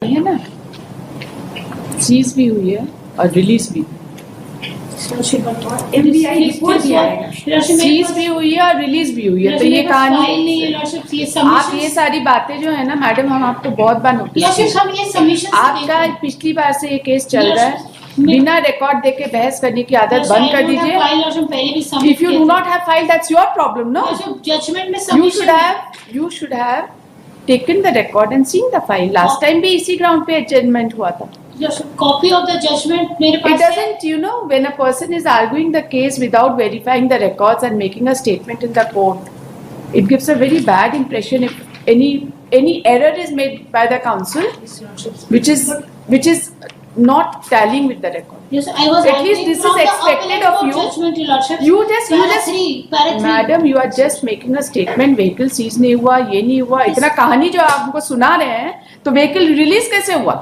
है ना, सीज भी हुई है और रिलीज भी, सीज भी हुई है और रिलीज भी हुई है। तो ये कहानी, आप ये सारी बातें जो है ना मैडम, हम आपको बहुत बार नोटिस, आपका पिछली बार से ये केस चल रहा है, बिना रिकॉर्ड देके बहस करने की आदत बंद कर दीजिए। If you do not have file, that's your problem, no. You should have taken the record and seen the file. Last time भी इसी ground पे adjournment हुआ था. Copy of the judgment मेरे पास. It doesn't, you know, when a person is arguing the case without verifying the records and making a statement in the court, it gives a very bad impression if any error is made by the counsel, which is not tallying with the record. Yes, I was. At least this is expected of you. You just, madam, you are just making a statement. Vehicle seize नहीं हुआ, ये नहीं हुआ, इतना कहानी जो आप हमको सुना रहे हैं, तो vehicle release कैसे हुआ?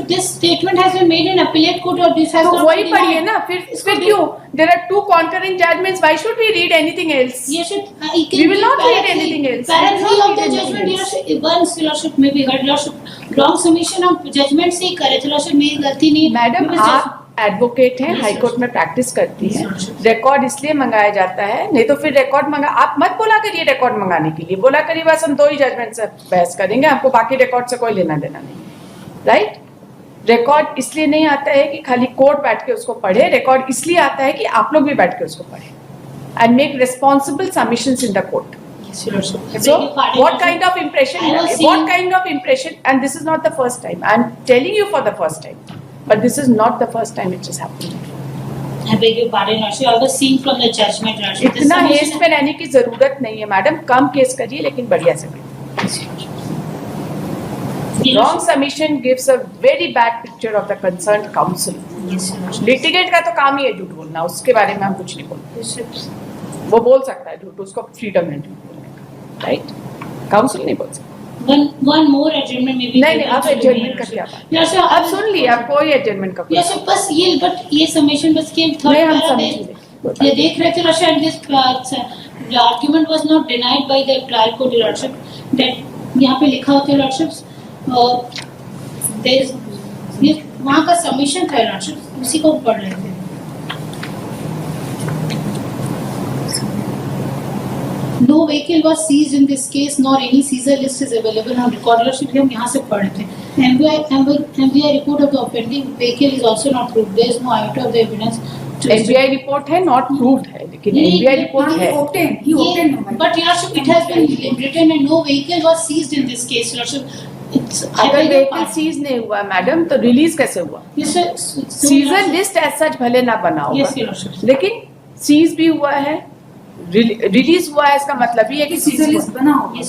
This statement has been made in appellate court or this has not been. तो वही पढ़िए ना, फिर क्यों? There are two concurrent judgments. Why should we read anything else? Yes, we will not read anything else. Para 3 of the judgment, once lordship may be heard, lordship wrong submission of judgment से ही करे, तो lordship मेरी गलती नहीं. Madam आप advocate हैं, high court में practice करती हैं, रिकॉर्ड इसलिए मंगाया जाता है, नहीं तो फिर रिकॉर्ड मंगा, आप मत बोला करिए रिकॉर्ड मंगाने के लिए, बोला करिए बस हम 2 ही जजमेंट से बहस करेंगे, आपको बाकी रिकॉर्ड से कोई लेना देना नहीं, राइट? रिकॉर्ड इसलिए नहीं आता है कि खाली कोर्ट बैठ के उसको पढ़े, रिकॉर्ड इसलिए आता है कि आप लोग भी बैठ के उसको पढ़े and make responsible submissions in the court. So what kind of impression, and this is not the first time, I am telling you for the first time, but this is not the first time it is happening. I beg your pardon, Lordship. I was seeing from the judgment, Lordship. इतना haste में रहने की जरूरत नहीं है madam, कम case करिए लेकिन बढ़िया से करिए. Wrong submission gives a very bad picture of the concerned counsel. Litigant का तो काम ही है झूठ बोलना, उसके बारे में हम कुछ नहीं बोलते. वो बोल सकता है झूठ, उसको फ्रीडम है झूठ बोलने का, राइट? काउंसिल नहीं बोल सकता. One more adjournment maybe. नहीं, आप adjournment का क्या बात? अब सुन लिया, अब कोई adjournment का कोई. Yes, बस ये submission बस के third paragraph ये देख रहे थे Lordship, this argument was not denied by the trial court, Lordship. That यहाँ पे लिखा होता है Lordship, ये वहाँ का submission था Lordship, उसी को पढ़ रहे थे. No vehicle was seized in this case, nor any seizure list is available on record. Lordship, हम यहाँ से पढ़ रहे थे. MVI report of the offending vehicle is also not proved. There is no iota of the evidence. MVI report है, not proved है, लेकिन MVI report है. He obtained. But Lordship, it has been written and no vehicle was seized in this case, Lordship. अगर vehicle seize नहीं हुआ madam, तो release कैसे हुआ? Seizure list as such भले ना बना होगा, लेकिन seize भी हुआ है, रिलीज हुआ है, इसका मतलब ये है कि सीजर लिस्ट बना होगा.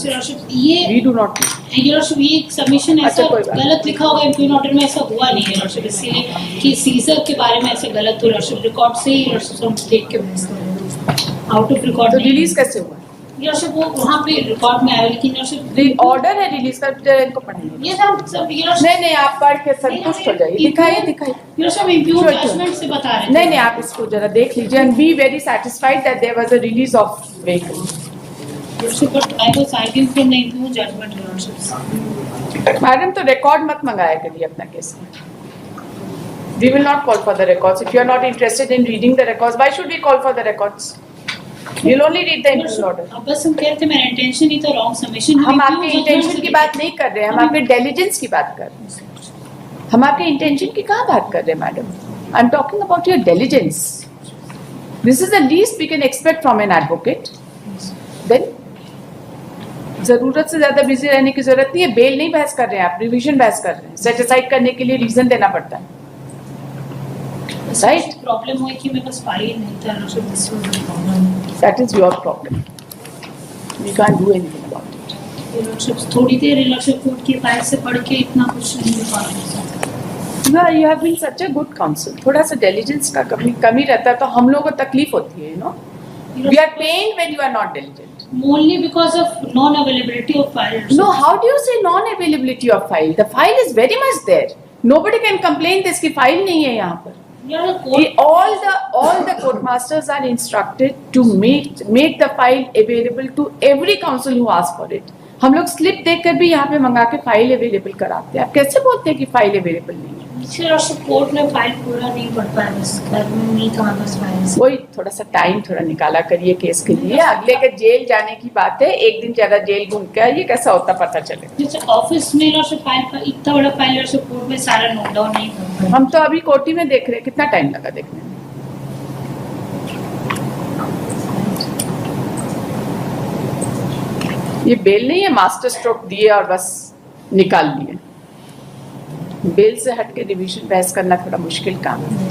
ये वी डू नॉट, ये सबमिशन ऐसा गलत लिखा होगा इम्प्यून ऑर्डर में, ऐसा हुआ नहीं है लॉर्डशिप, इसलिए कि सीजर के बारे में ऐसे गलत हो लॉर्डशिप, रिकॉर्ड से ही लॉर्डशिप हम देख के बहस कर रहे हैं, आउट ऑफ रिकॉर्ड. तो रिलीज कैसे हुआ लॉर्डशिप? वो वहाँ पे रिकॉर्ड में आया, लेकिन लॉर्डशिप ऑर्डर है रिलीज का, इनको पढ़ेंगे. ये सब नहीं आप पढ़ के संतुष्ट हो जाइए. दिखाइए लॉर्डशिप इम्प्यून जजमेंट से बता रहे हैं. नहीं आप इसको जरा देख लीजिए and be very satisfied that there was a release of vehicle. But I was arguing from the impugned judgment, Lordship. Madam तो रिकॉर्ड मत मंगाया करिए अपना केस में. We will not call for the records. If you are not interested in reading the records, why should we call for the records? You'll only read the impugned order. अब बस हम कह रहे थे मेरा इंटेंशन ही तो wrong submission. हम आपके इंटेंशन की बात नहीं कर रहे हैं, हम आपके डिलिजेंस की बात कर रहे हैं. हम आपके इंटेंशन की कहाँ बात कर रहे हैं madam? I am talking about your diligence. This is the least we can expect from an advocate. Then जरूरत से ज्यादा बिजी रहने की जरूरत नहीं है. बेल नहीं बहस कर रहे हैं आप, रिवीजन बहस कर रहे हैं. सेट असाइड करने के लिए रीजन देना पड़ता है, राइट? प्रॉब्लम हुई कि मेरे पास फाइल नहीं था, this was the problem. That is your problem. We can't do anything about it. थोड़ी देर लॉर्डशिप कोर्ट की फाइल से पढ़ के इतना कुछ नहीं हो पा रहा. You have been such a good counsel. थोड़ा सा diligence का कमी रहता है तो हम लोगों को तकलीफ होती है, you know. We are pained when you are not diligent. Only because of non-availability of file. No, how do you say non-availability of file? The file is very much there. Nobody can complain this कि file नहीं है यहाँ पर. All the court masters are instructed to make the file available to every counsel who asks for it. हम लोग slip देकर भी यहाँ पे मंगा के फाइल अवेलेबल कराते हैं। आप कैसे बोलते हैं कि फाइल अवेलेबल नहीं है? कोर्ट में फाइल पूरा नहीं पढ़ पाया, बस घर में नहीं था बस फाइल। वही थोड़ा सा टाइम थोड़ा निकाला करिए केस के लिए। अगले के जेल जाने की बात है, एक दिन ज्यादा जेल घूम के आइए, कैसा होता पता चले। जैसे ऑफिस में फाइल इतना बड़ा फाइल कोर्ट में सारा नोट डाउन नहीं करता। हम तो अभी कोर्ट में देख रहे हैं, कितना टाइम लगा देखने में। ये बेल नहीं है मास्टर स्ट्रोक दिए और बस निकाल लिए। बेल से हट के रिवीजन बहस करना थोड़ा मुश्किल काम है,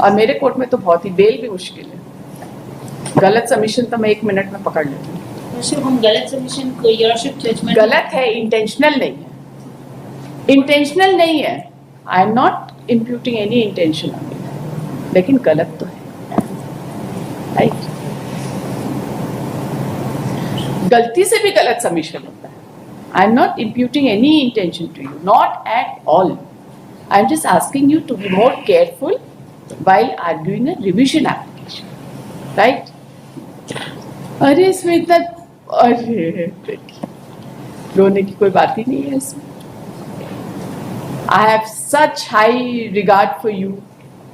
और मेरे कोर्ट में तो बहुत ही बेल भी मुश्किल है। गलत सबमिशन तो मैं 1 मिनट में पकड़ लेती हूँ। हम गलत सबमिशन को योरशिप जजमेंट गलत है, इंटेंशनल नहीं है, इंटेंशनल नहीं है। I am not imputing any intention on it, लेकिन गलत तो है, राइट? गलती से भी गलत सबमिशन होता है। I am not imputing any intention to you, not at all. I am just asking you to be more careful while arguing a revision application, right? अरे इसमें इतना, अरे रोने की कोई बात ही नहीं है इसमें। I have such high regard for you.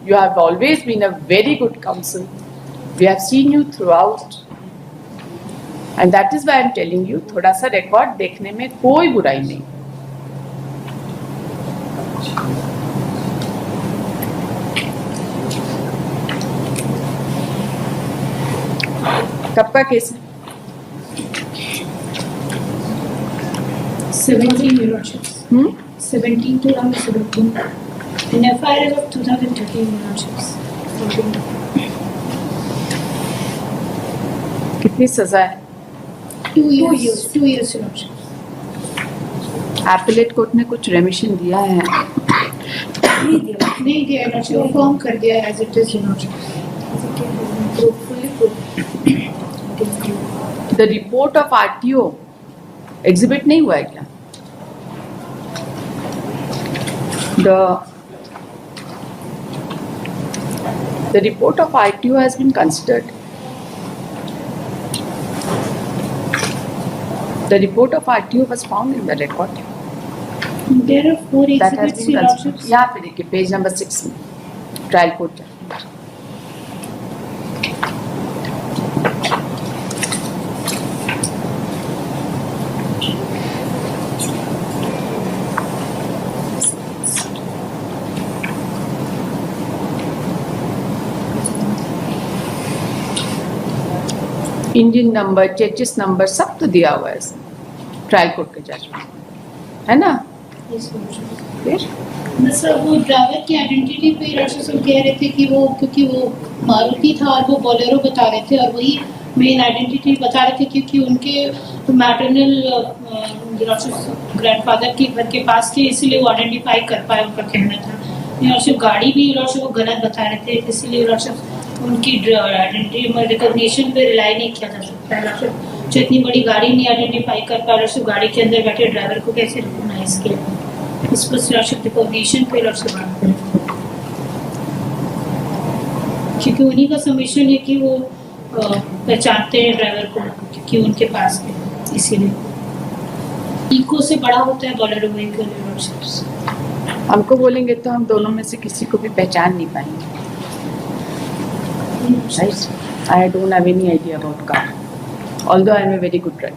You have always been a very good counsel. We have seen you throughout, and that is why I am telling you, थोड़ा सा रिकॉर्ड देखने में कोई बुराई नहीं। कब का केस है? 17 Eurochips. 17 to around 17. In FIR of 2013 Eurochips. कितनी सजा है? 2 years. 2 years Eurochips. Appellate court ने कुछ रेमिशन दिया है? नहीं दिया Eurochips. वो फॉर्म कर दिया as it is Eurochips. The report of RTO exhibit नहीं हुआ है क्या? The report of RTO has been considered. The report of RTO was found in the record. There are 4 That has exhibits been considered. Eurochips. यहाँ पे देखिए page number 6 में trial court. Engine number, chassis number सब तो दिया हुआ है इसमें ट्रायल कोर्ट के जजमेंट, है ना? फिर सर वो ड्राइवर की आइडेंटिटी पे Eurochips कह रहे थे कि वो क्योंकि वो मारुति था और वो बोलेरो बता रहे थे, और वही मेन आइडेंटिटी बता रहे थे क्योंकि उनके मैटरनल Eurochips ग्रैंडफादर के घर के पास थे, इसीलिए वो आइडेंटिफाई कर पाए, उनका कहना था। Eurochips गाड़ी भी Eurochips वो गलत बता रहे थे, इसीलिए Eurochips उनकी आइडेंटिटी रिकॉग्निशन पे रिलाई नहीं किया जा सकता है। जो इतनी बड़ी गाड़ी नहीं आइडेंटिफाई कर पा रहे, गाड़ी के अंदर बैठे ड्राइवर को कैसे रिकॉग्नाइज किया? इस पर रिकॉग्निशन पे बात करें, क्योंकि उन्हीं का सबमिशन है कि वो पहचानते हैं ड्राइवर को क्योंकि उनके पास है, इसीलिए इको से बड़ा होता है बोलेरो व्हीकल Eurochips। हमको बोलेंगे तो हम दोनों में से किसी को भी पहचान नहीं पाएंगे, right? I don't have any idea about car, although I am a very good driver.